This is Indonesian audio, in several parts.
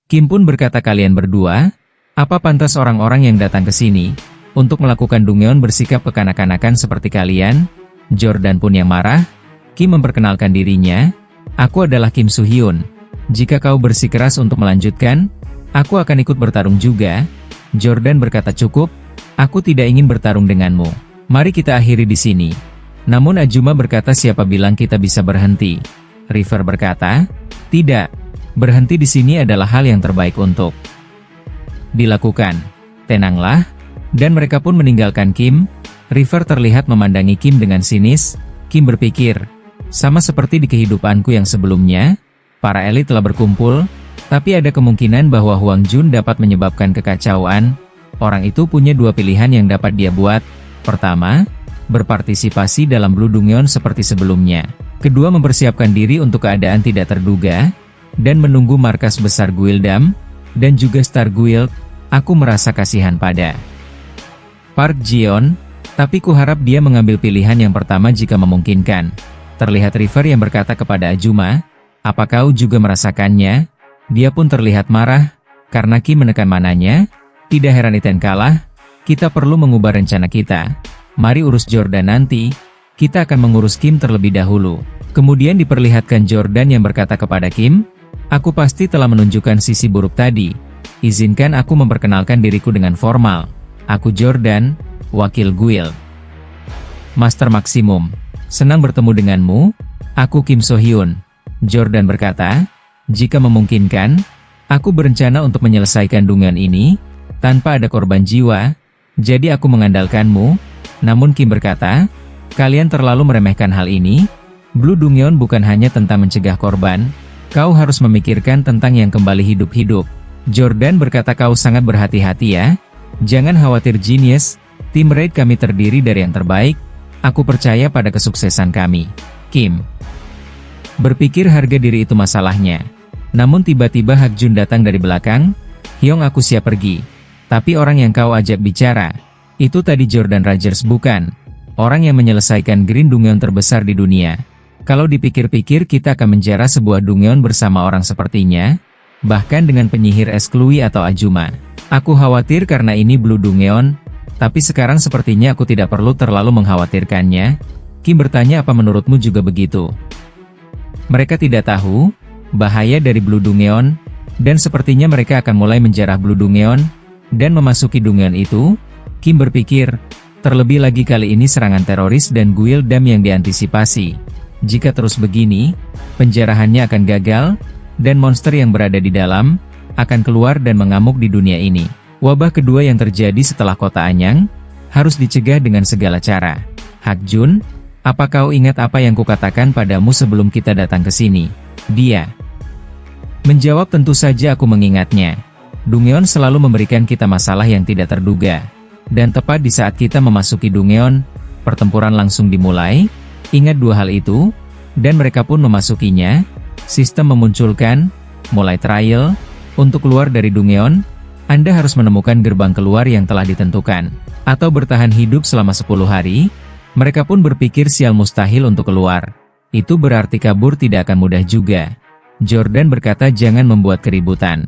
Kim pun berkata, kalian berdua, apa pantas orang-orang yang datang ke sini untuk melakukan Dungeon bersikap kekanak-kanakan seperti kalian? Jordan pun yang marah. Kim memperkenalkan dirinya, aku adalah Kim Soo-hyun. Jika kau bersikeras untuk melanjutkan, aku akan ikut bertarung juga. Jordan berkata, cukup, aku tidak ingin bertarung denganmu. Mari kita akhiri di sini. Namun Azuma berkata, siapa bilang kita bisa berhenti? River berkata, tidak, berhenti di sini adalah hal yang terbaik untuk dilakukan. Tenanglah, dan mereka pun meninggalkan Kim. River terlihat memandangi Kim dengan sinis. Kim berpikir, sama seperti di kehidupanku yang sebelumnya, para elit telah berkumpul, tapi ada kemungkinan bahwa Huang Jun dapat menyebabkan kekacauan. Orang itu punya dua pilihan yang dapat dia buat. Pertama, berpartisipasi dalam Blue Dungeon seperti sebelumnya. Kedua, mempersiapkan diri untuk keadaan tidak terduga, dan menunggu markas besar Guildam, dan juga Star Guild. Aku merasa kasihan pada Park Ji-yeon, tapi kuharap dia mengambil pilihan yang pertama jika memungkinkan. Terlihat River yang berkata kepada Azuma, apa kau juga merasakannya? Dia pun terlihat marah, karena Kim menekan mananya. Tidak heran Iten kalah, kita perlu mengubah rencana kita. Mari urus Jordan nanti, kita akan mengurus Kim terlebih dahulu. Kemudian diperlihatkan Jordan yang berkata kepada Kim, aku pasti telah menunjukkan sisi buruk tadi. Izinkan aku memperkenalkan diriku dengan formal. Aku Jordan, wakil Guild Master Maksimum. Senang bertemu denganmu, aku Kim Soo-hyun. Jordan berkata, jika memungkinkan, aku berencana untuk menyelesaikan Dungeon ini, tanpa ada korban jiwa, jadi aku mengandalkanmu. Namun Kim berkata, kalian terlalu meremehkan hal ini. Blue Dungeon bukan hanya tentang mencegah korban, kau harus memikirkan tentang yang kembali hidup-hidup. Jordan berkata, kau sangat berhati-hati ya. Jangan khawatir Genius, tim raid kami terdiri dari yang terbaik, aku percaya pada kesuksesan kami. Kim berpikir harga diri itu masalahnya. Namun tiba-tiba Hak Jun datang dari belakang, Hyung, aku siap pergi. Tapi orang yang kau ajak bicara, itu tadi Jordan Rogers bukan? Orang yang menyelesaikan Green Dungeon terbesar di dunia. Kalau dipikir-pikir kita akan menjara sebuah Dungeon bersama orang sepertinya, bahkan dengan penyihir es Chloe atau Azuma. Aku khawatir karena ini Blue Dungeon, tapi sekarang sepertinya aku tidak perlu terlalu mengkhawatirkannya. Kim bertanya, apa menurutmu juga begitu? Mereka tidak tahu bahaya dari Blue Dungeon, dan sepertinya mereka akan mulai menjarah Blue Dungeon, dan memasuki Dungeon itu. Kim berpikir, terlebih lagi kali ini serangan teroris dan Guildam yang diantisipasi. Jika terus begini, penjarahannya akan gagal, dan monster yang berada di dalam akan keluar dan mengamuk di dunia ini. Wabah kedua yang terjadi setelah kota Anyang harus dicegah dengan segala cara. Hak Jun, apa kau ingat apa yang kukatakan padamu sebelum kita datang ke sini? Dia menjawab, tentu saja aku mengingatnya. Dungeon selalu memberikan kita masalah yang tidak terduga. Dan tepat di saat kita memasuki Dungeon, pertempuran langsung dimulai. Ingat dua hal itu, dan mereka pun memasukinya. Sistem memunculkan, mulai trial, untuk keluar dari Dungeon, Anda harus menemukan gerbang keluar yang telah ditentukan, atau bertahan hidup selama 10 hari. Mereka pun berpikir sial, mustahil untuk keluar. Itu berarti kabur tidak akan mudah juga. Jordan berkata, jangan membuat keributan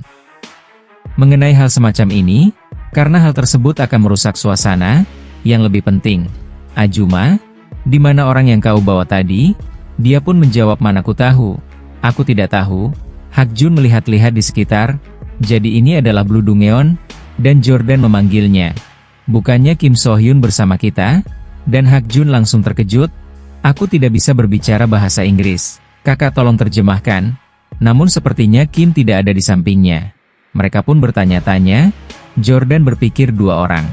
mengenai hal semacam ini, karena hal tersebut akan merusak suasana. Yang lebih penting, Azuma, di mana orang yang kau bawa tadi? Dia pun menjawab, manaku tahu. Aku tidak tahu. Hak Jun melihat-lihat di sekitar. Jadi ini adalah Blue Dungeon, dan Jordan memanggilnya. Bukannya Kim Soo-hyun bersama kita? Dan Hak Jun langsung terkejut. Aku tidak bisa berbicara bahasa Inggris. Kakak tolong terjemahkan. Namun sepertinya Kim tidak ada di sampingnya. Mereka pun bertanya-tanya. Jordan berpikir dua orang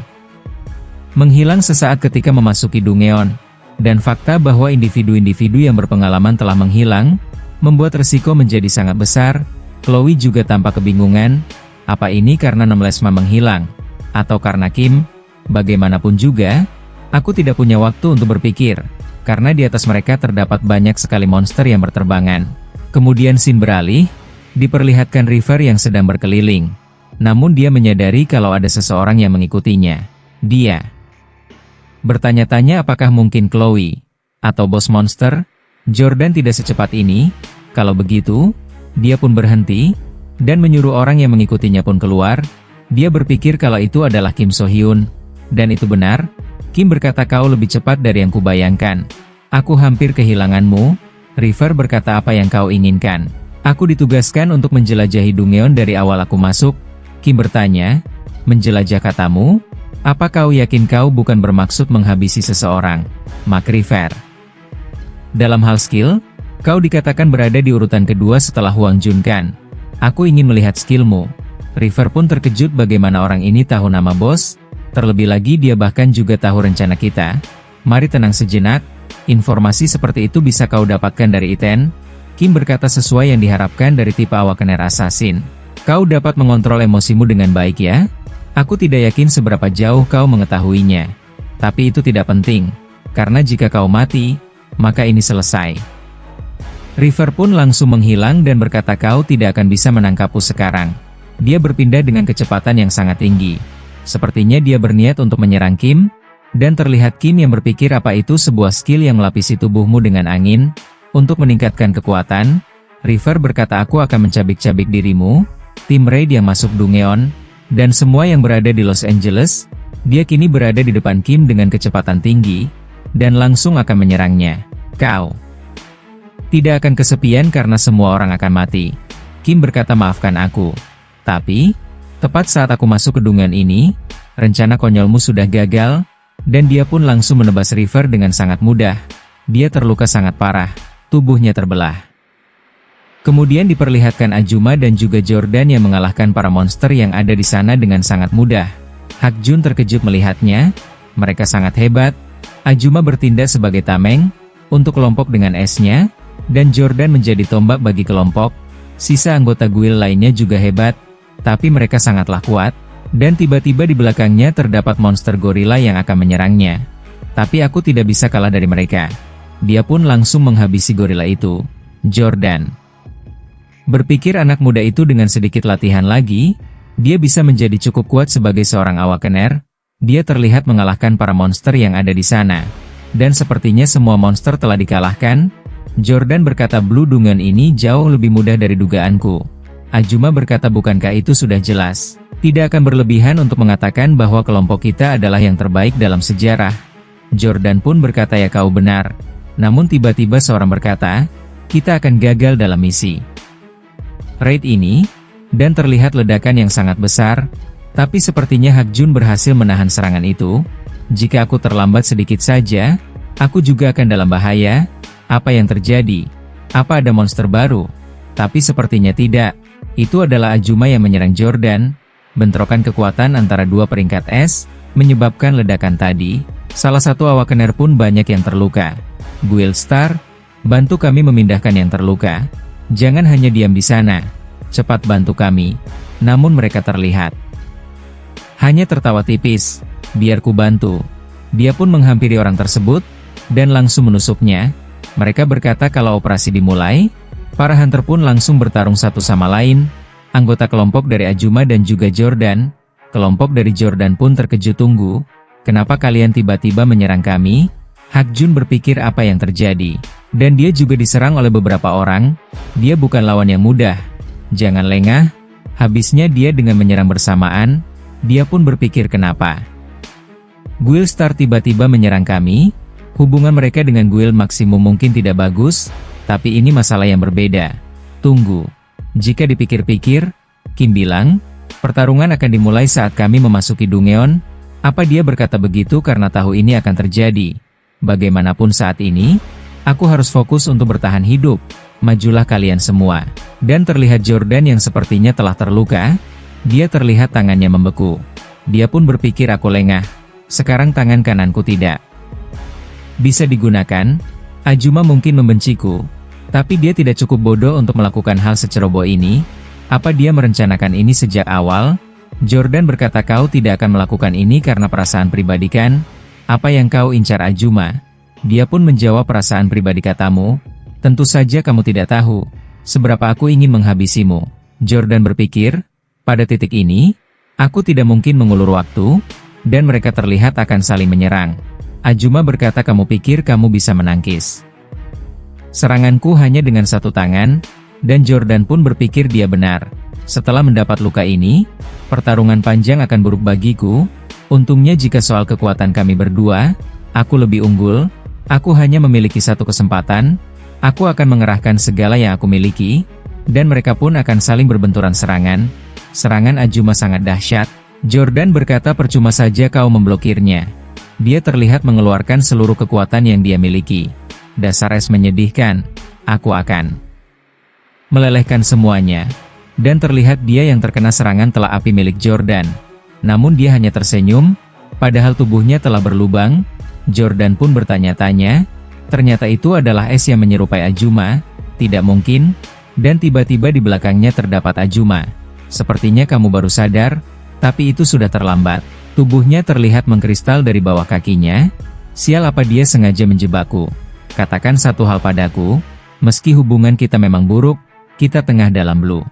menghilang sesaat ketika memasuki Dungeon. Dan fakta bahwa individu-individu yang berpengalaman telah menghilang, membuat resiko menjadi sangat besar. Chloe juga tampak kebingungan. Apa ini karena Nemlesma menghilang? Atau karena Kim? Bagaimanapun juga, aku tidak punya waktu untuk berpikir. Karena di atas mereka terdapat banyak sekali monster yang berterbangan. Kemudian scene beralih, diperlihatkan River yang sedang berkeliling. Namun dia menyadari kalau ada seseorang yang mengikutinya. Dia bertanya-tanya apakah mungkin Chloe atau bos monster. Jordan tidak secepat ini. Kalau begitu, dia pun berhenti. dan menyuruh orang yang mengikutinya pun keluar. Dia berpikir kalau itu adalah Kim So Hyun. Dan itu benar. Kim berkata, kau lebih cepat dari yang kubayangkan. Aku hampir kehilanganmu. River berkata, apa yang kau inginkan? Aku ditugaskan untuk menjelajahi Dungeon dari awal aku masuk. Kim bertanya, menjelajah katamu? Apa kau yakin kau bukan bermaksud menghabisi seseorang? Mark River. Dalam hal skill, kau dikatakan berada di urutan kedua setelah Hwang Junkan. Aku ingin melihat skillmu. River pun terkejut bagaimana orang ini tahu nama bos. Terlebih lagi dia bahkan juga tahu rencana kita. Mari tenang sejenak. Informasi seperti itu bisa kau dapatkan dari Iten. Kim berkata, sesuai yang diharapkan dari tipe Awakener Assassin. Kau dapat mengontrol emosimu dengan baik ya? Aku tidak yakin seberapa jauh kau mengetahuinya. Tapi itu tidak penting. Karena jika kau mati, maka ini selesai. River pun langsung menghilang dan berkata, kau tidak akan bisa menangkapku sekarang. Dia berpindah dengan kecepatan yang sangat tinggi. Sepertinya dia berniat untuk menyerang Kim. Dan terlihat Kim yang berpikir, apa itu sebuah skill yang melapisi tubuhmu dengan angin? Untuk meningkatkan kekuatan, River berkata, aku akan mencabik-cabik dirimu. Tim Raid yang masuk Dungeon dan semua yang berada di Los Angeles, dia kini berada di depan Kim dengan kecepatan tinggi, dan langsung akan menyerangnya. Kau tidak akan kesepian karena semua orang akan mati. Kim berkata, maafkan aku. Tapi, tepat saat aku masuk ke Dungeon ini, rencana konyolmu sudah gagal, dan dia pun langsung menebas River dengan sangat mudah. Dia terluka sangat parah, tubuhnya terbelah. Kemudian diperlihatkan Ajuma dan juga Jordan yang mengalahkan para monster yang ada di sana dengan sangat mudah. Hak Jun terkejut melihatnya, mereka sangat hebat. Ajuma bertindak sebagai tameng, untuk kelompok dengan esnya, dan Jordan menjadi tombak bagi kelompok. Sisa anggota guild lainnya juga hebat, tapi mereka sangatlah kuat, dan tiba-tiba di belakangnya terdapat monster gorila yang akan menyerangnya. Tapi aku tidak bisa kalah dari mereka. Dia pun langsung menghabisi gorila itu. Jordan berpikir anak muda itu dengan sedikit latihan lagi, dia bisa menjadi cukup kuat sebagai seorang Awakener. Dia terlihat mengalahkan para monster yang ada di sana. Dan sepertinya semua monster telah dikalahkan. Jordan berkata, Blue Dungeon ini jauh lebih mudah dari dugaanku. Ajuma berkata, bukankah itu sudah jelas? Tidak akan berlebihan untuk mengatakan bahwa kelompok kita adalah yang terbaik dalam sejarah. Jordan pun berkata, ya kau benar. Namun tiba-tiba seorang berkata, kita akan gagal dalam misi raid ini, dan terlihat ledakan yang sangat besar, tapi sepertinya Hak Jun berhasil menahan serangan itu. Jika aku terlambat sedikit saja, aku juga akan dalam bahaya. Apa yang terjadi? Apa ada monster baru? Tapi sepertinya tidak. Itu adalah Ajuma yang menyerang Jordan. Bentrokan kekuatan antara dua peringkat es, menyebabkan ledakan tadi. Salah satu Awakener pun banyak yang terluka. Guild Star, bantu kami memindahkan yang terluka. Jangan hanya diam di sana. Cepat bantu kami. Namun mereka terlihat hanya tertawa tipis. Biar ku bantu. Dia pun menghampiri orang tersebut, dan langsung menusuknya. Mereka berkata kalau operasi dimulai, para hunter pun langsung bertarung satu sama lain. Anggota kelompok dari Ajuma dan juga Jordan. Kelompok dari Jordan pun terkejut, tunggu. Kenapa kalian tiba-tiba menyerang kami? Hak Jun berpikir apa yang terjadi. Dan dia juga diserang oleh beberapa orang. Dia bukan lawan yang mudah. Jangan lengah. Habisnya dia dengan menyerang bersamaan. Dia pun berpikir kenapa Guild Star tiba-tiba menyerang kami. Hubungan mereka dengan Guild Maximum mungkin tidak bagus. Tapi ini masalah yang berbeda. Tunggu. Jika dipikir-pikir, Kim bilang, pertarungan akan dimulai saat kami memasuki Dungeon. Apa dia berkata begitu karena tahu ini akan terjadi? Bagaimanapun saat ini, aku harus fokus untuk bertahan hidup. Majulah kalian semua. Dan terlihat Jordan yang sepertinya telah terluka. Dia terlihat tangannya membeku. Dia pun berpikir aku lengah. Sekarang tangan kananku tidak bisa digunakan. Ajuma mungkin membenciku. Tapi dia tidak cukup bodoh untuk melakukan hal seceroboh ini. Apa dia merencanakan ini sejak awal? Jordan berkata kau tidak akan melakukan ini karena perasaan pribadi kan? Apa yang kau incar Ajuma? Dia pun menjawab perasaan pribadi katamu. Tentu saja kamu tidak tahu seberapa aku ingin menghabisimu. Jordan berpikir, pada titik ini, aku tidak mungkin mengulur waktu, dan mereka terlihat akan saling menyerang. Ajuma berkata kamu pikir kamu bisa menangkis seranganku hanya dengan satu tangan, dan Jordan pun berpikir dia benar. Setelah mendapat luka ini, pertarungan panjang akan buruk bagiku. Untungnya jika soal kekuatan kami berdua, aku lebih unggul, aku hanya memiliki satu kesempatan, aku akan mengerahkan segala yang aku miliki, dan mereka pun akan saling berbenturan serangan. Serangan Azuma sangat dahsyat. Jordan berkata percuma saja kau memblokirnya. Dia terlihat mengeluarkan seluruh kekuatan yang dia miliki. Dasar es menyedihkan, aku akan melelehkan semuanya. Dan terlihat dia yang terkena serangan telah api milik Jordan. Namun dia hanya tersenyum, padahal tubuhnya telah berlubang. Jordan pun bertanya-tanya, ternyata itu adalah es yang menyerupai Azuma, tidak mungkin, dan tiba-tiba di belakangnya terdapat Azuma. Sepertinya kamu baru sadar, tapi itu sudah terlambat. Tubuhnya terlihat mengkristal dari bawah kakinya. Sial, apa dia sengaja menjebakku? Katakan satu hal padaku, meski hubungan kita memang buruk, kita tengah dalam blue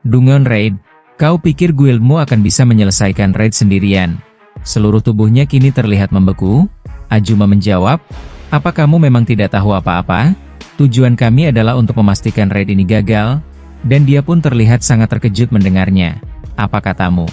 Dungeon Raid. Kau pikir guildmu akan bisa menyelesaikan raid sendirian? Seluruh tubuhnya kini terlihat membeku. Azuma menjawab, apa kamu memang tidak tahu apa-apa? Tujuan kami adalah untuk memastikan raid ini gagal, dan dia pun terlihat sangat terkejut mendengarnya. Apa katamu?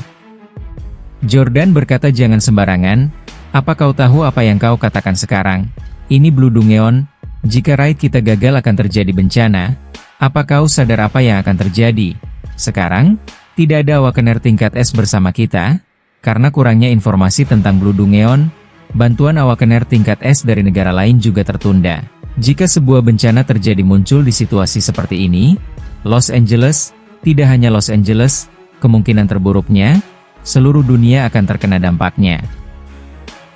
Jordan berkata jangan sembarangan, apa kau tahu apa yang kau katakan sekarang? Ini Blue Dungeon, jika raid kita gagal akan terjadi bencana. Apa kau sadar apa yang akan terjadi? Sekarang, tidak ada Awakener tingkat S bersama kita, karena kurangnya informasi tentang Blue Dungeon, bantuan Awakener tingkat S dari negara lain juga tertunda. Jika sebuah bencana terjadi muncul di situasi seperti ini, Los Angeles, tidak hanya Los Angeles, kemungkinan terburuknya, seluruh dunia akan terkena dampaknya.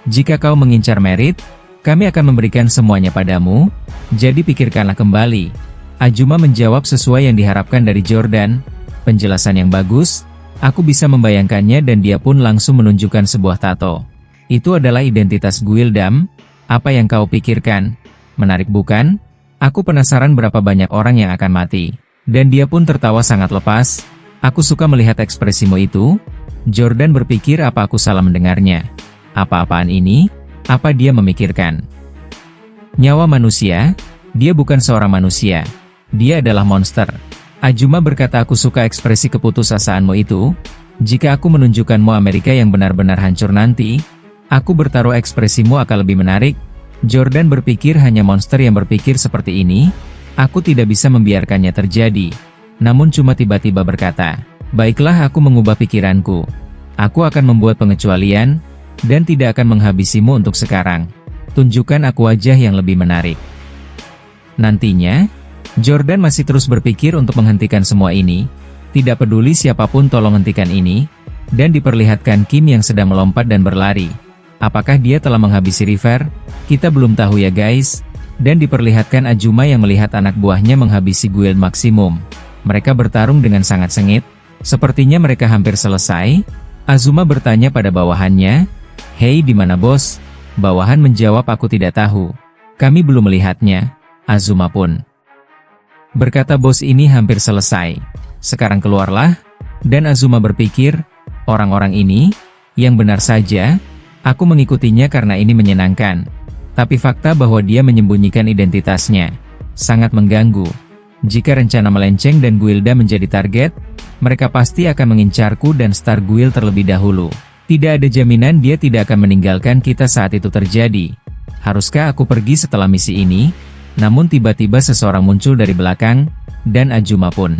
Jika kau mengincar merit, kami akan memberikan semuanya padamu, jadi pikirkanlah kembali. Azuma menjawab sesuai yang diharapkan dari Jordan. Penjelasan yang bagus, aku bisa membayangkannya dan dia pun langsung menunjukkan sebuah tato. Itu adalah identitas Guildam, apa yang kau pikirkan? Menarik bukan? Aku penasaran berapa banyak orang yang akan mati. Dan dia pun tertawa sangat lepas. Aku suka melihat ekspresimu itu. Jordan berpikir apa aku salah mendengarnya. Apa-apaan ini? Apa dia memikirkan? Nyawa manusia? Dia bukan seorang manusia. Dia adalah monster. Azuma berkata aku suka ekspresi keputusasaanmu itu. Jika aku menunjukkanmu Amerika yang benar-benar hancur nanti, aku bertaruh ekspresimu akan lebih menarik. Jordan berpikir hanya monster yang berpikir seperti ini. Aku tidak bisa membiarkannya terjadi. Namun cuma tiba-tiba berkata, baiklah aku mengubah pikiranku. Aku akan membuat pengecualian, dan tidak akan menghabisimu untuk sekarang. Tunjukkan aku wajah yang lebih menarik. Nantinya, Jordan masih terus berpikir untuk menghentikan semua ini. Tidak peduli siapapun tolong hentikan ini. Dan diperlihatkan Kim yang sedang melompat dan berlari. Apakah dia telah menghabisi River? Kita belum tahu ya guys. Dan diperlihatkan Azuma yang melihat anak buahnya menghabisi guild maksimum. Mereka bertarung dengan sangat sengit. Sepertinya mereka hampir selesai. Azuma bertanya pada bawahannya. Hei, di mana bos? Bawahan menjawab aku tidak tahu. Kami belum melihatnya. Azuma pun berkata bos ini hampir selesai. Sekarang keluarlah. Dan Azuma berpikir, orang-orang ini, yang benar saja, aku mengikutinya karena ini menyenangkan. Tapi fakta bahwa dia menyembunyikan identitasnya, sangat mengganggu. Jika rencana melenceng dan Guilda menjadi target, mereka pasti akan mengincarku dan Star Guild terlebih dahulu. Tidak ada jaminan dia tidak akan meninggalkan kita saat itu terjadi. Haruskah aku pergi setelah misi ini? Namun tiba-tiba seseorang muncul dari belakang, dan Azuma pun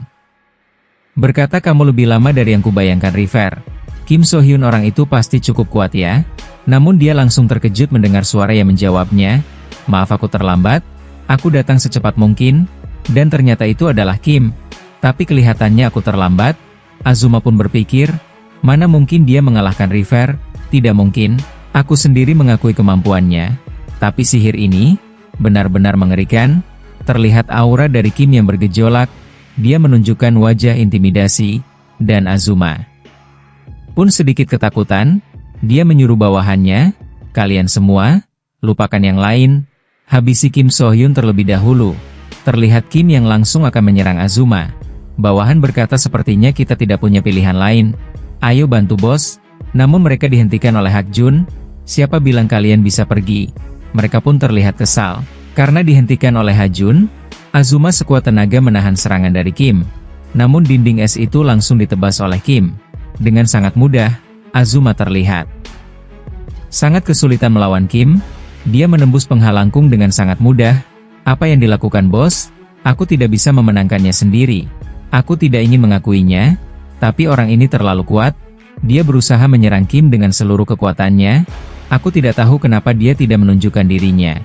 berkata kamu lebih lama dari yang kubayangkan River. Kim So Hyun orang itu pasti cukup kuat ya? Namun dia langsung terkejut mendengar suara yang menjawabnya. Maaf aku terlambat, aku datang secepat mungkin, dan ternyata itu adalah Kim. Tapi kelihatannya aku terlambat. Azuma pun berpikir, mana mungkin dia mengalahkan River? Tidak mungkin, aku sendiri mengakui kemampuannya. Tapi sihir ini benar-benar mengerikan. Terlihat aura dari Kim yang bergejolak. Dia menunjukkan wajah intimidasi, dan Azuma pun sedikit ketakutan. Dia menyuruh bawahannya, kalian semua, lupakan yang lain, habisi Kim So Hyun terlebih dahulu. Terlihat Kim yang langsung akan menyerang Azuma. Bawahan berkata sepertinya kita tidak punya pilihan lain. Ayo bantu bos. Namun mereka dihentikan oleh Hak Jun. Siapa bilang kalian bisa pergi? Mereka pun terlihat kesal. Karena dihentikan oleh Hak Jun, Azuma sekuat tenaga menahan serangan dari Kim. Namun dinding es itu langsung ditebas oleh Kim. Dengan sangat mudah, Azuma terlihat sangat kesulitan melawan Kim. Dia menembus penghalangkung dengan sangat mudah. Apa yang dilakukan bos? Aku tidak bisa memenangkannya sendiri. Aku tidak ingin mengakuinya, tapi orang ini terlalu kuat. Dia berusaha menyerang Kim dengan seluruh kekuatannya. Aku tidak tahu kenapa dia tidak menunjukkan dirinya.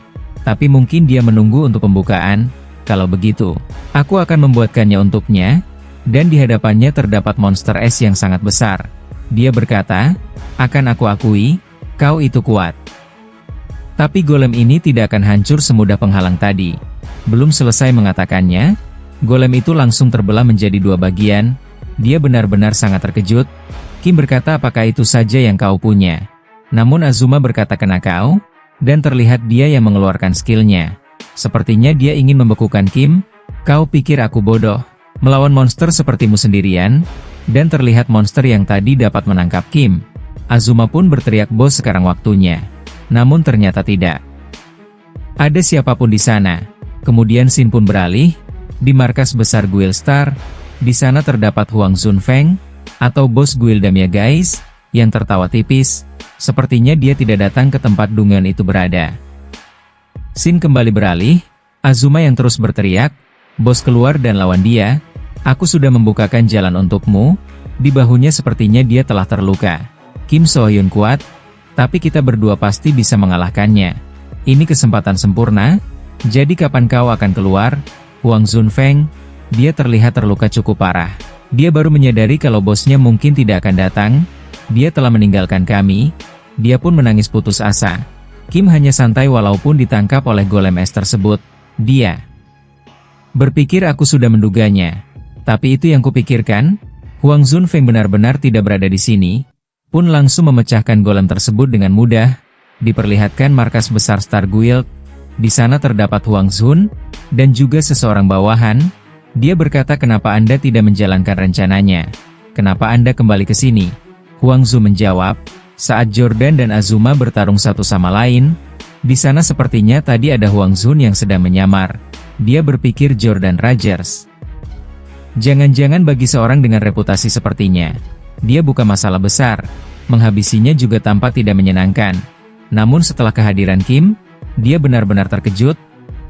Tapi mungkin dia menunggu untuk pembukaan. Kalau begitu, aku akan membuatkannya untuknya. Dan di hadapannya terdapat monster es yang sangat besar. Dia berkata, "Akan aku akui, kau itu kuat." Tapi golem ini tidak akan hancur semudah penghalang tadi. Belum selesai mengatakannya, golem itu langsung terbelah menjadi dua bagian. Dia benar-benar sangat terkejut. Kim berkata, "Apakah itu saja yang kau punya?" Namun Azuma berkata, "Kena kau?" Dan terlihat dia yang mengeluarkan skillnya. Sepertinya dia ingin membekukan Kim. "Kau pikir aku bodoh? Melawan monster sepertimu sendirian?" Dan terlihat monster yang tadi dapat menangkap Kim. Azuma pun berteriak, "Bos, sekarang waktunya." Namun ternyata tidak ada siapapun di sana. Kemudian scene pun beralih. Di markas besar Guild Star, di sana terdapat Huang Zunfeng, atau bos Guildamia guys, yang tertawa tipis. Sepertinya dia tidak datang ke tempat Dungeon itu berada. Scene kembali beralih. Azuma yang terus berteriak, "Bos, keluar dan lawan dia. Aku sudah membukakan jalan untukmu." Di bahunya sepertinya dia telah terluka. Kim So-hyun kuat, tapi kita berdua pasti bisa mengalahkannya. Ini kesempatan sempurna. Jadi kapan kau akan keluar? Huang Zunfeng, dia terlihat terluka cukup parah. Dia baru menyadari kalau bosnya mungkin tidak akan datang. Dia telah meninggalkan kami. Dia pun menangis putus asa. Kim hanya santai walaupun ditangkap oleh golem es tersebut. Dia berpikir aku sudah menduganya. Tapi itu yang kupikirkan. Huang Zunfeng benar-benar tidak berada di sini. Pun langsung memecahkan golem tersebut dengan mudah. Diperlihatkan markas besar Star Guild. Di sana terdapat Huang Zun, dan juga seseorang bawahan. Dia berkata, "Kenapa Anda tidak menjalankan rencananya? Kenapa Anda kembali ke sini?" Huang Zun menjawab, "Saat Jordan dan Azuma bertarung satu sama lain, di sana sepertinya tadi ada Huang Zun yang sedang menyamar." Dia berpikir Jordan Rogers. Jangan-jangan bagi seorang dengan reputasi sepertinya, dia bukan masalah besar. Menghabisinya juga tampak tidak menyenangkan. Namun setelah kehadiran Kim, dia benar-benar terkejut.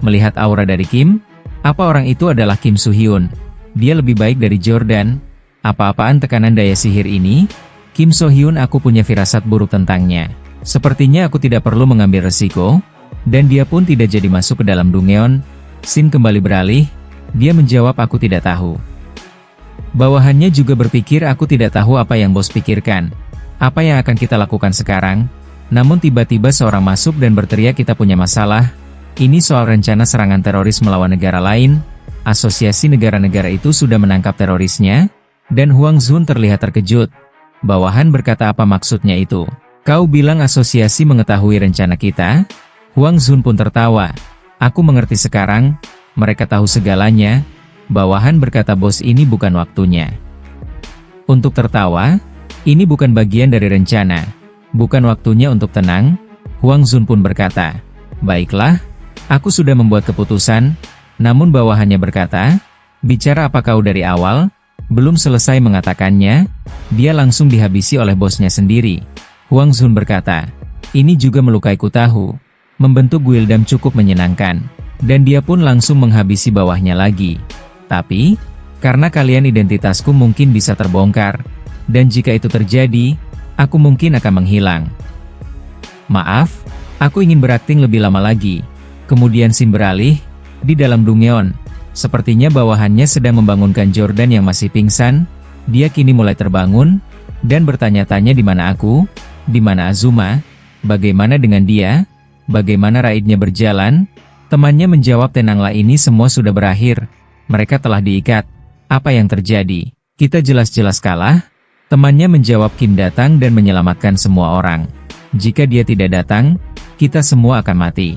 Melihat aura dari Kim, apa orang itu adalah Kim So-hyun? Dia lebih baik dari Jordan. Apa-apaan tekanan daya sihir ini? Kim So-hyun, aku punya firasat buruk tentangnya. Sepertinya aku tidak perlu mengambil resiko. Dan dia pun tidak jadi masuk ke dalam Dungeon. Scene kembali beralih. Dia menjawab, "Aku tidak tahu." Bawahannya juga berpikir, "Aku tidak tahu apa yang bos pikirkan. Apa yang akan kita lakukan sekarang?" Namun tiba-tiba seorang masuk dan berteriak, "Kita punya masalah. Ini soal rencana serangan teroris melawan negara lain. Asosiasi negara-negara itu sudah menangkap terorisnya." Dan Huang Zun terlihat terkejut. Bawahan berkata, "Apa maksudnya itu? Kau bilang asosiasi mengetahui rencana kita?" Huang Zun pun tertawa. "Aku mengerti sekarang. Mereka tahu segalanya." Bawahan berkata, "Bos, ini bukan waktunya untuk tertawa. Ini bukan bagian dari rencana. Bukan waktunya untuk tenang." Huang Zun pun berkata, "Baiklah, aku sudah membuat keputusan." Namun bawahannya berkata, "Bicara apa kau dari awal?" Belum selesai mengatakannya, dia langsung dihabisi oleh bosnya sendiri. Huang Zun berkata, "Ini juga melukaiku tahu. Membentuk Guildam cukup menyenangkan." Dan dia pun langsung menghabisi bawahnya lagi. Tapi, karena kalian identitasku mungkin bisa terbongkar. Dan jika itu terjadi, aku mungkin akan menghilang. Maaf, aku ingin berakting lebih lama lagi. Kemudian scene beralih. Di dalam Dungeon, sepertinya bawahannya sedang membangunkan Jordan yang masih pingsan. Dia kini mulai terbangun, dan bertanya-tanya, "Di mana aku? Di mana Azuma? Bagaimana dengan dia? Bagaimana raidnya berjalan?" Temannya menjawab, "Tenanglah, ini semua sudah berakhir. Mereka telah diikat." "Apa yang terjadi? Kita jelas-jelas kalah." Temannya menjawab, "Kim datang dan menyelamatkan semua orang. Jika dia tidak datang, kita semua akan mati."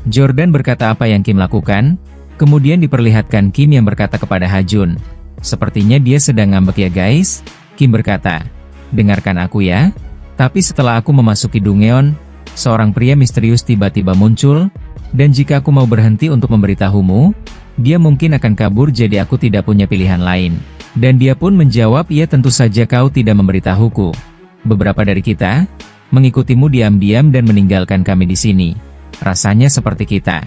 Jordan berkata, "Apa yang Kim lakukan?" Kemudian diperlihatkan Kim yang berkata kepada Hajun, "Sepertinya dia sedang ngambek ya guys." Kim berkata, "Dengarkan aku ya." Tapi setelah aku memasuki Dungeon, seorang pria misterius tiba-tiba muncul. Dan jika aku mau berhenti untuk memberitahumu, Dia mungkin akan kabur, jadi aku tidak punya pilihan lain. Dan dia pun menjawab, ya tentu saja kau tidak memberitahuku. Beberapa dari kita mengikutimu diam-diam dan meninggalkan kami di sini. Rasanya seperti kita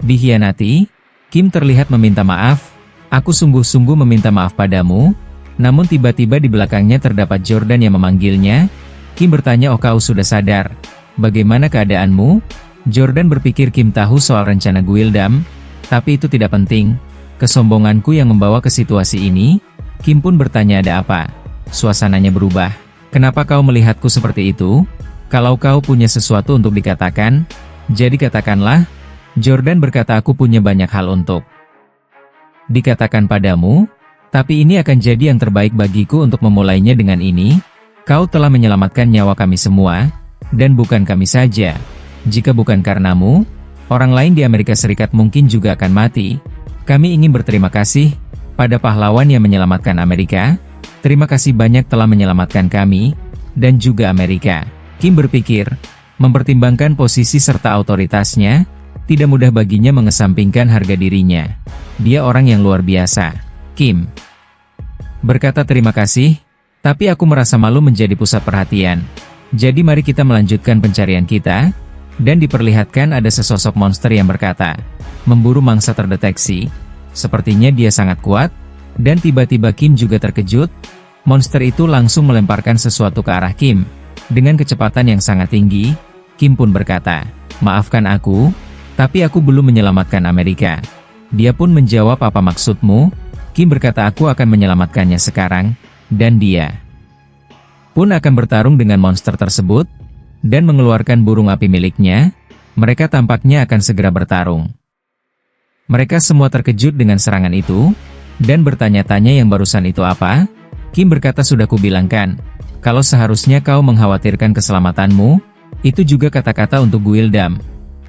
dikhianati. Kim terlihat meminta maaf. Aku sungguh-sungguh meminta maaf padamu. Namun tiba-tiba di belakangnya terdapat Jordan yang memanggilnya. Kim bertanya, oh kau sudah sadar? Bagaimana keadaanmu? Jordan berpikir Kim tahu soal rencana Gwildam, tapi itu tidak penting. Kesombonganku yang membawa ke situasi ini. Kim pun bertanya, ada apa? Suasananya berubah. Kenapa kau melihatku seperti itu? Kalau kau punya sesuatu untuk dikatakan, jadi katakanlah. Jordan berkata, aku punya banyak hal untuk dikatakan padamu, tapi ini akan jadi yang terbaik bagiku untuk memulainya dengan ini. Kau telah menyelamatkan nyawa kami semua, dan bukan kami saja. Jika bukan karenamu, orang lain di Amerika Serikat mungkin juga akan mati. Kami ingin berterima kasih pada pahlawan yang menyelamatkan Amerika. Terima kasih banyak telah menyelamatkan kami, dan juga Amerika. Kim berpikir, mempertimbangkan posisi serta otoritasnya, tidak mudah baginya mengesampingkan harga dirinya. Dia orang yang luar biasa. Kim berkata terima kasih, tapi aku merasa malu menjadi pusat perhatian. Jadi mari kita melanjutkan pencarian kita. Dan diperlihatkan ada sesosok monster yang berkata, memburu mangsa terdeteksi. Sepertinya dia sangat kuat, dan tiba-tiba Kim juga terkejut. Monster itu langsung melemparkan sesuatu ke arah Kim. Dengan kecepatan yang sangat tinggi, Kim pun berkata, maafkan aku, tapi aku belum menyelamatkan Amerika. Dia pun menjawab, apa maksudmu? Kim berkata, aku akan menyelamatkannya sekarang, dan dia pun akan bertarung dengan monster tersebut, dan mengeluarkan burung api miliknya. Mereka tampaknya akan segera bertarung. Mereka semua terkejut dengan serangan itu, dan bertanya-tanya yang barusan itu apa? Kim berkata, sudah kubilangkan, kalau seharusnya kau mengkhawatirkan keselamatanmu, itu juga kata-kata untuk Gwildam.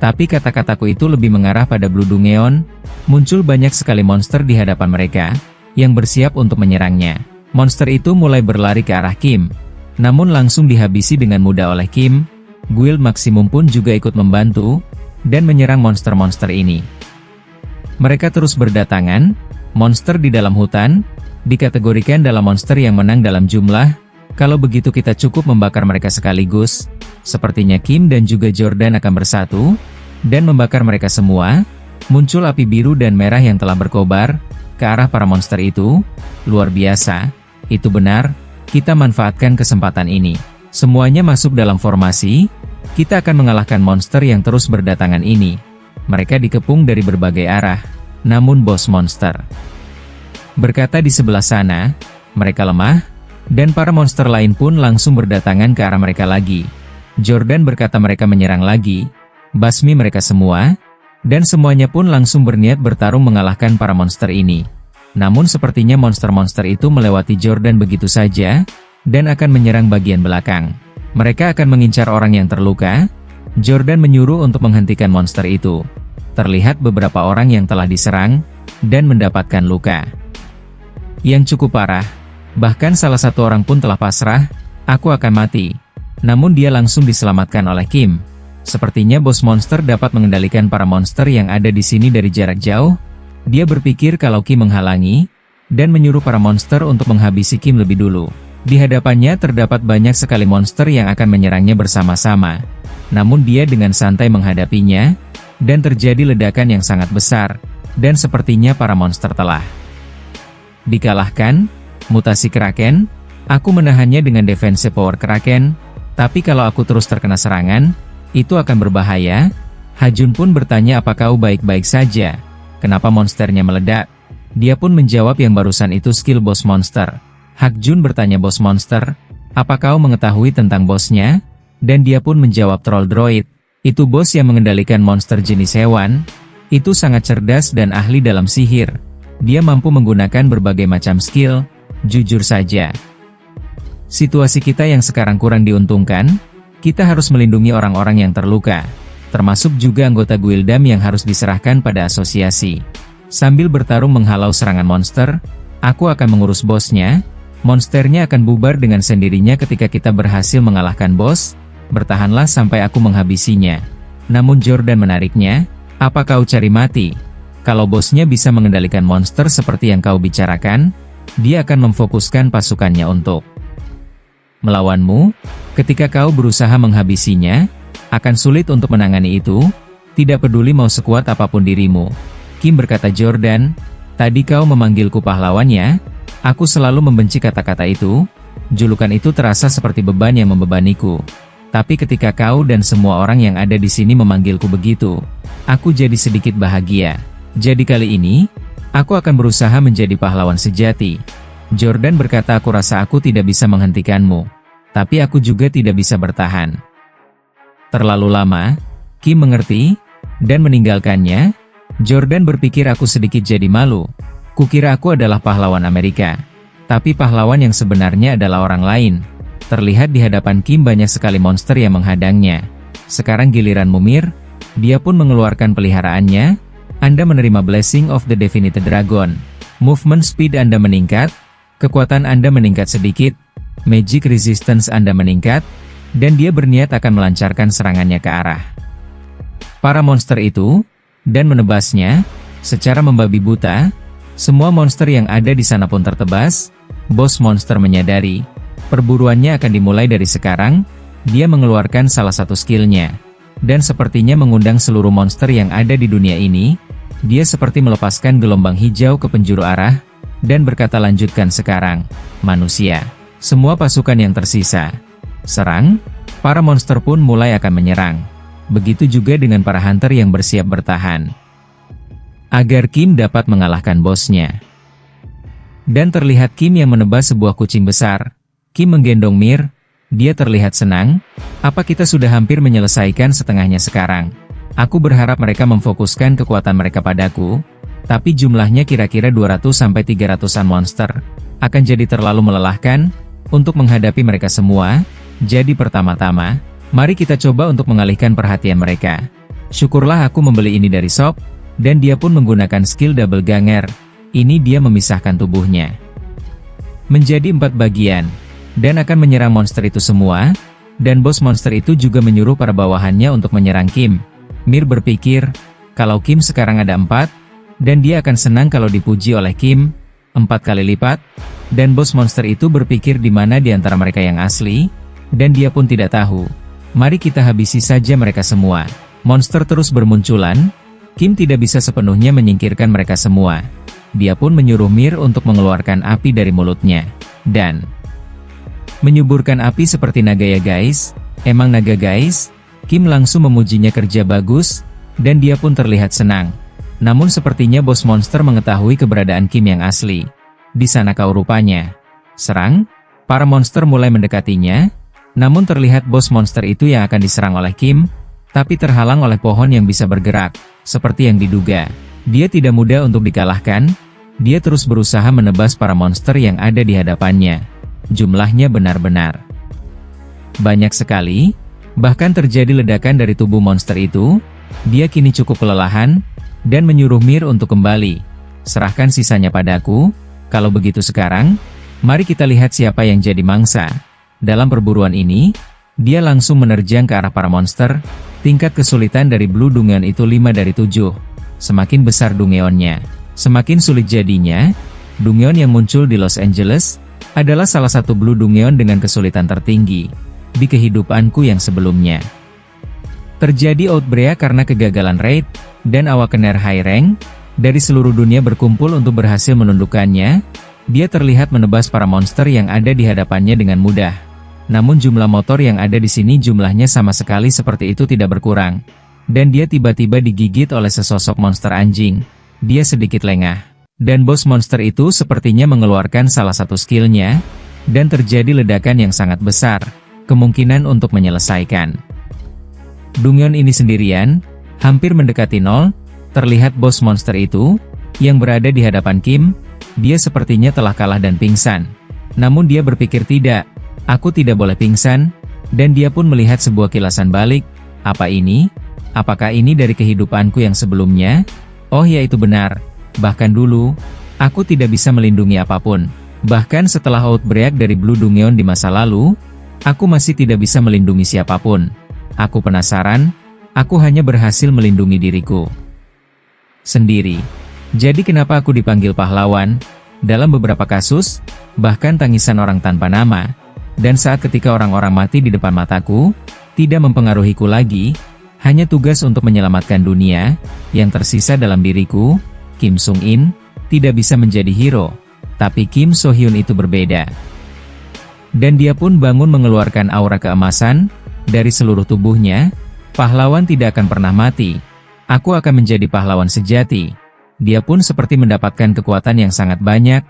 Tapi kata-kataku itu lebih mengarah pada Blue Dungeon. Muncul banyak sekali monster di hadapan mereka, yang bersiap untuk menyerangnya. Monster itu mulai berlari ke arah Kim, namun langsung dihabisi dengan mudah oleh Kim. Guild Maximum pun juga ikut membantu, dan menyerang monster-monster ini. Mereka terus berdatangan. Monster di dalam hutan dikategorikan dalam monster yang menang dalam jumlah. Kalau begitu kita cukup membakar mereka sekaligus. Sepertinya Kim dan juga Jordan akan bersatu, dan membakar mereka semua. Muncul api biru dan merah yang telah berkobar ke arah para monster itu. Luar biasa, itu benar. Kita manfaatkan kesempatan ini. Semuanya masuk dalam formasi. Kita akan mengalahkan monster yang terus berdatangan ini. Mereka dikepung dari berbagai arah. Namun bos monster berkata di sebelah sana, mereka lemah. Dan para monster lain pun langsung berdatangan ke arah mereka lagi. Jordan berkata mereka menyerang lagi. Basmi mereka semua. Dan semuanya pun langsung berniat bertarung mengalahkan para monster ini. Namun sepertinya monster-monster itu melewati Jordan begitu saja, dan akan menyerang bagian belakang. Mereka akan mengincar orang yang terluka. Jordan menyuruh untuk menghentikan monster itu. Terlihat beberapa orang yang telah diserang, dan mendapatkan luka yang cukup parah. Bahkan salah satu orang pun telah pasrah, aku akan mati. Namun dia langsung diselamatkan oleh Kim. Sepertinya bos monster dapat mengendalikan para monster yang ada di sini dari jarak jauh. Dia berpikir kalau Kim menghalangi, dan menyuruh para monster untuk menghabisi Kim lebih dulu. Di hadapannya terdapat banyak sekali monster yang akan menyerangnya bersama-sama. Namun dia dengan santai menghadapinya, dan terjadi ledakan yang sangat besar, dan sepertinya para monster telah dikalahkan. Mutasi Kraken, aku menahannya dengan defense power Kraken, tapi kalau aku terus terkena serangan, itu akan berbahaya. Hajun pun bertanya, apa kau baik-baik saja? Kenapa monsternya meledak? Dia pun menjawab, yang barusan itu skill bos monster. Hakjun bertanya, bos monster, apa kau mengetahui tentang bosnya? Dan dia pun menjawab, troll droid. Itu bos yang mengendalikan monster jenis hewan. Itu sangat cerdas dan ahli dalam sihir. Dia mampu menggunakan berbagai macam skill. Jujur saja, situasi kita yang sekarang kurang diuntungkan. Kita harus melindungi orang-orang yang terluka, termasuk juga anggota Gwildam yang harus diserahkan pada asosiasi. Sambil bertarung menghalau serangan monster, aku akan mengurus bosnya. Monsternya akan bubar dengan sendirinya ketika kita berhasil mengalahkan bos. Bertahanlah sampai aku menghabisinya. Namun Jordan menariknya. Apa kau cari mati? Kalau bosnya bisa mengendalikan monster seperti yang kau bicarakan, dia akan memfokuskan pasukannya untuk melawanmu. Ketika kau berusaha menghabisinya, akan sulit untuk menangani itu, tidak peduli mau sekuat apapun dirimu. Kim berkata Jordan, tadi kau memanggilku pahlawannya, aku selalu membenci kata-kata itu, julukan itu terasa seperti beban yang membebaniku. Tapi ketika kau dan semua orang yang ada di sini memanggilku begitu, aku jadi sedikit bahagia. Jadi kali ini, aku akan berusaha menjadi pahlawan sejati. Jordan berkata, aku rasa aku tidak bisa menghentikanmu. Tapi aku juga tidak bisa bertahan. Terlalu lama, Kim mengerti, dan meninggalkannya. Jordan berpikir aku sedikit jadi malu. Kukira aku adalah pahlawan Amerika. Tapi pahlawan yang sebenarnya adalah orang lain. Terlihat di hadapan Kim banyak sekali monster yang menghadangnya. Sekarang giliran Mumir, dia pun mengeluarkan peliharaannya. Anda menerima Blessing of the Definited Dragon. Movement speed Anda meningkat, kekuatan Anda meningkat sedikit, magic resistance Anda meningkat, dan dia berniat akan melancarkan serangannya ke arah para monster itu, dan menebasnya, secara membabi buta. Semua monster yang ada di sana pun tertebas. Bos monster menyadari, perburuannya akan dimulai dari sekarang. Dia mengeluarkan salah satu skillnya, dan sepertinya mengundang seluruh monster yang ada di dunia ini. Dia seperti melepaskan gelombang hijau ke penjuru arah, dan berkata lanjutkan sekarang, manusia. Semua pasukan yang tersisa, serang. Para monster pun mulai akan menyerang. Begitu juga dengan para hunter yang bersiap bertahan. Agar Kim dapat mengalahkan bosnya. Dan terlihat Kim yang menebas sebuah kucing besar. Kim menggendong Mir, dia terlihat senang. Apa kita sudah hampir menyelesaikan setengahnya sekarang? Aku berharap mereka memfokuskan kekuatan mereka padaku, tapi jumlahnya kira-kira 200-300an monster. Akan jadi terlalu melelahkan untuk menghadapi mereka semua. Jadi pertama-tama, mari kita coba untuk mengalihkan perhatian mereka. Syukurlah aku membeli ini dari shop, dan dia pun menggunakan skill double ganger. Ini dia memisahkan tubuhnya menjadi 4 bagian, dan akan menyerang monster itu semua. Dan bos monster itu juga menyuruh para bawahannya untuk menyerang Kim. Mir berpikir, kalau Kim sekarang ada 4, dan dia akan senang kalau dipuji oleh Kim, 4 kali lipat. Dan bos monster itu berpikir di mana di antara mereka yang asli, dan dia pun tidak tahu. Mari kita habisi saja mereka semua. Monster terus bermunculan. Kim tidak bisa sepenuhnya menyingkirkan mereka semua. Dia pun menyuruh Mir untuk mengeluarkan api dari mulutnya, dan menyuburkan api seperti naga ya guys. Emang naga guys? Kim langsung memujinya, kerja bagus, dan dia pun terlihat senang. Namun sepertinya bos monster mengetahui keberadaan Kim yang asli. Di sana kau rupanya. Serang? Para monster mulai mendekatinya, namun terlihat bos monster itu yang akan diserang oleh Kim, tapi terhalang oleh pohon yang bisa bergerak, seperti yang diduga. Dia tidak mudah untuk dikalahkan. Dia terus berusaha menebas para monster yang ada di hadapannya. Jumlahnya benar-benar banyak sekali. Bahkan terjadi ledakan dari tubuh monster itu. Dia kini cukup kelelahan, dan menyuruh Mir untuk kembali. Serahkan sisanya padaku. Kalau begitu sekarang, mari kita lihat siapa yang jadi mangsa. Dalam perburuan ini, dia langsung menerjang ke arah para monster. Tingkat kesulitan dari Blue Dungeon itu 5 dari 7. Semakin besar Dungeonnya, semakin sulit jadinya. Dungeon yang muncul di Los Angeles adalah salah satu Blue Dungeon dengan kesulitan tertinggi di kehidupanku yang sebelumnya. Terjadi outbreak karena kegagalan raid, dan Awakener High Rank dari seluruh dunia berkumpul untuk berhasil menundukkannya. Dia terlihat menebas para monster yang ada di hadapannya dengan mudah. Namun jumlah motor yang ada di sini jumlahnya sama sekali seperti itu tidak berkurang. Dan dia tiba-tiba digigit oleh sesosok monster anjing. Dia sedikit lengah. Dan bos monster itu sepertinya mengeluarkan salah satu skillnya, dan terjadi ledakan yang sangat besar. Kemungkinan untuk menyelesaikan Dungeon ini sendirian, hampir mendekati nol. Terlihat bos monster itu, yang berada di hadapan Kim, dia sepertinya telah kalah dan pingsan. Namun dia berpikir tidak, aku tidak boleh pingsan, dan dia pun melihat sebuah kilasan balik. Apa ini? Apakah ini dari kehidupanku yang sebelumnya? Oh ya, itu benar. Bahkan dulu, aku tidak bisa melindungi apapun. Bahkan setelah outbreak dari Blue Dungeon di masa lalu, aku masih tidak bisa melindungi siapapun. Aku penasaran, aku hanya berhasil melindungi diriku. sendiri. Jadi kenapa aku dipanggil pahlawan? Dalam beberapa kasus, bahkan tangisan orang tanpa nama, dan saat ketika orang-orang mati di depan mataku, tidak mempengaruhiku lagi, hanya tugas untuk menyelamatkan dunia, yang tersisa dalam diriku, Kim Sung-in, tidak bisa menjadi hero. Tapi Kim So-hyun itu berbeda. Dan dia pun bangun mengeluarkan aura keemasan, dari seluruh tubuhnya. Pahlawan tidak akan pernah mati. Aku akan menjadi pahlawan sejati. Dia pun seperti mendapatkan kekuatan yang sangat banyak,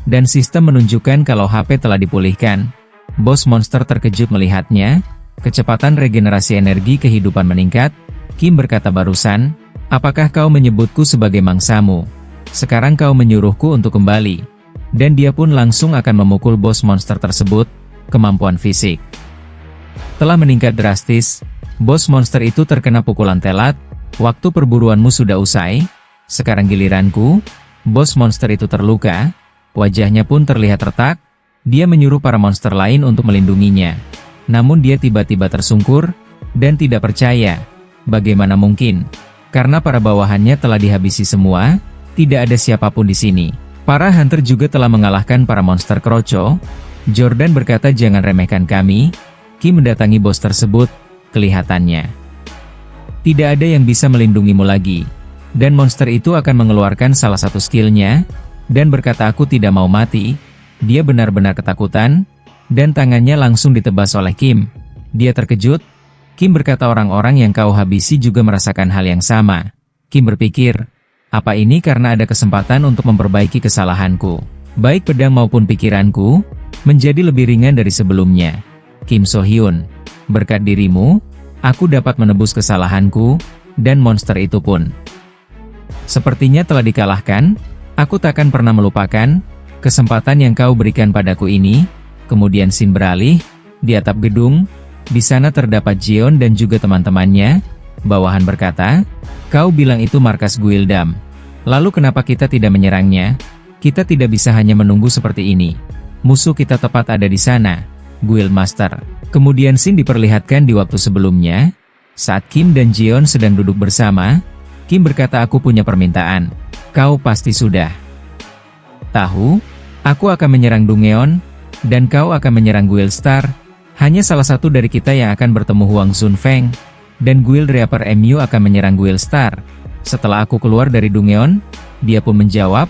dan sistem menunjukkan kalau HP telah dipulihkan. Bos monster terkejut melihatnya. Kecepatan regenerasi energi kehidupan meningkat. Kim berkata barusan, apakah kau menyebutku sebagai mangsamu? Sekarang kau menyuruhku untuk kembali. Dan dia pun langsung akan memukul bos monster tersebut. Kemampuan fisik telah meningkat drastis. Bos monster itu terkena pukulan telat. Waktu perburuanmu sudah usai. Sekarang giliranku. Bos monster itu terluka. Wajahnya pun terlihat retak. Dia menyuruh para monster lain untuk melindunginya. Namun dia tiba-tiba tersungkur, dan tidak percaya. Bagaimana mungkin? Karena para bawahannya telah dihabisi semua, tidak ada siapapun di sini. Para hunter juga telah mengalahkan para monster kroco. Jordan berkata jangan remehkan kami. Kim mendatangi bos tersebut, kelihatannya tidak ada yang bisa melindungimu lagi. Dan monster itu akan mengeluarkan salah satu skillnya, dan berkata aku tidak mau mati. Dia benar-benar ketakutan, dan tangannya langsung ditebas oleh Kim. Dia terkejut. Kim berkata orang-orang yang kau habisi juga merasakan hal yang sama. Kim berpikir, apa ini karena ada kesempatan untuk memperbaiki kesalahanku? Baik pedang maupun pikiranku, menjadi lebih ringan dari sebelumnya. Kim So-hyun, berkat dirimu, aku dapat menebus kesalahanku, dan monster itu pun sepertinya telah dikalahkan. Aku takkan pernah melupakan kesempatan yang kau berikan padaku ini. Kemudian scene beralih, di atap gedung, di sana terdapat Jeon dan juga teman-temannya. Bawahan berkata, kau bilang itu markas Guildam. Lalu kenapa kita tidak menyerangnya? Kita tidak bisa hanya menunggu seperti ini. Musuh kita tepat ada di sana, Guildmaster. Kemudian scene diperlihatkan di waktu sebelumnya, saat Kim dan Jeon sedang duduk bersama. Kim berkata aku punya permintaan. Kau pasti sudah tahu, aku akan menyerang Dungeon, dan kau akan menyerang Guild Star. Hanya salah satu dari kita yang akan bertemu Huang Zunfeng, dan Guild Reaper MU akan menyerang Guild Star. Setelah aku keluar dari Dungeon, dia pun menjawab,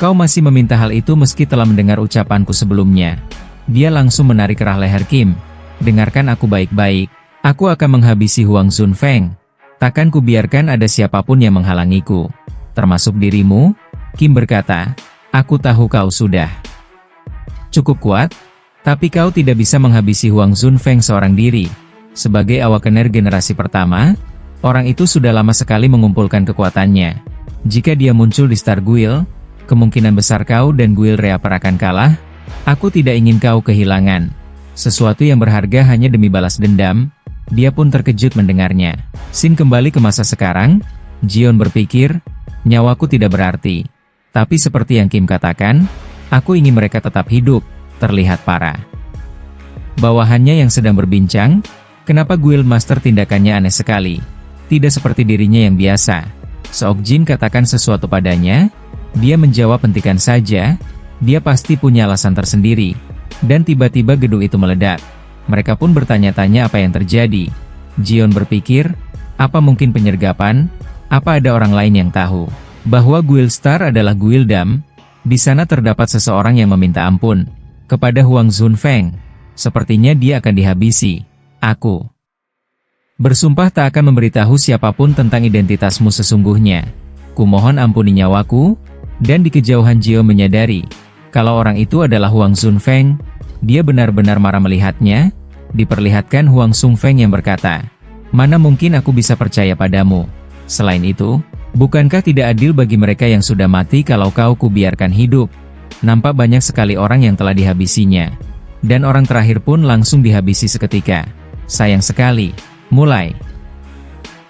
kau masih meminta hal itu meski telah mendengar ucapanku sebelumnya. Dia langsung menarik erat leher Kim. Dengarkan aku baik-baik. Aku akan menghabisi Huang Zunfeng. Takkan kubiarkan ada siapapun yang menghalangiku. Termasuk dirimu. Kim berkata, aku tahu kau sudah cukup kuat, tapi kau tidak bisa menghabisi Huang Zunfeng seorang diri. Sebagai Awakener generasi pertama, orang itu sudah lama sekali mengumpulkan kekuatannya. Jika dia muncul di Star Guild, kemungkinan besar kau dan Guild Reaper akan kalah. Aku tidak ingin kau kehilangan sesuatu yang berharga hanya demi balas dendam. Dia pun terkejut mendengarnya. Scene kembali ke masa sekarang. Jeon berpikir, nyawaku tidak berarti. Tapi seperti yang Kim katakan, aku ingin mereka tetap hidup. Terlihat parah. Bawahannya yang sedang berbincang, kenapa Guildmaster tindakannya aneh sekali. Tidak seperti dirinya yang biasa. Seok Jin katakan sesuatu padanya. Dia menjawab hentikan saja. Dia pasti punya alasan tersendiri. Dan tiba-tiba gedung itu meledak. Mereka pun bertanya-tanya apa yang terjadi. Jeon berpikir, apa mungkin penyergapan? Apa ada orang lain yang tahu bahwa Guild Star adalah Guildam? Di sana terdapat seseorang yang meminta ampun kepada Huang Zunfeng. Sepertinya dia akan dihabisi. Aku bersumpah tak akan memberitahu siapapun tentang identitasmu sesungguhnya. Kumohon ampuni nyawaku. Dan di kejauhan Jeon menyadari kalau orang itu adalah Huang Zunfeng. Dia benar-benar marah melihatnya. Diperlihatkan Huang Zunfeng yang berkata, mana mungkin aku bisa percaya padamu? Selain itu, bukankah tidak adil bagi mereka yang sudah mati kalau kau kubiarkan hidup? Nampak banyak sekali orang yang telah dihabisinya. Dan orang terakhir pun langsung dihabisi seketika. Sayang sekali. Mulai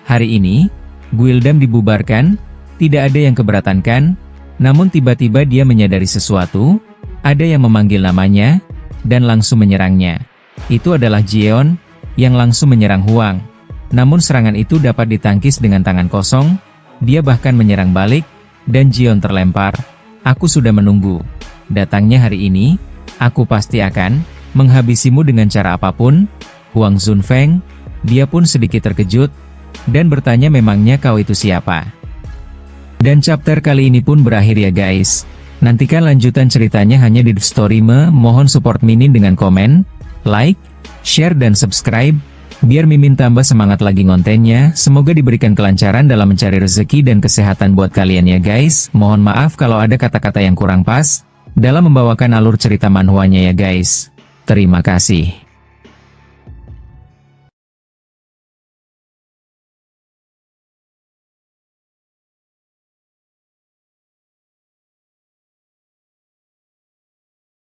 hari ini, Guildam dibubarkan. Tidak ada yang keberatan kan? Namun tiba-tiba dia menyadari sesuatu. Ada yang memanggil namanya dan langsung menyerangnya. Itu adalah Jeon, yang langsung menyerang Huang. Namun serangan itu dapat ditangkis dengan tangan kosong. Dia bahkan menyerang balik, dan Jion terlempar. Aku sudah menunggu. Datangnya hari ini, aku pasti akan menghabisimu dengan cara apapun. Huang Zunfeng, dia pun sedikit terkejut, dan bertanya memangnya kau itu siapa? Dan chapter kali ini pun berakhir ya guys. Nantikan lanjutan ceritanya hanya di The Story. Mohon support Mimin dengan komen, like, share dan subscribe, biar Mimin tambah semangat lagi ngontennya. Semoga diberikan kelancaran dalam mencari rezeki dan kesehatan buat kalian ya guys. Mohon maaf kalau ada kata-kata yang kurang pas dalam membawakan alur cerita manhwanya ya guys. Terima kasih.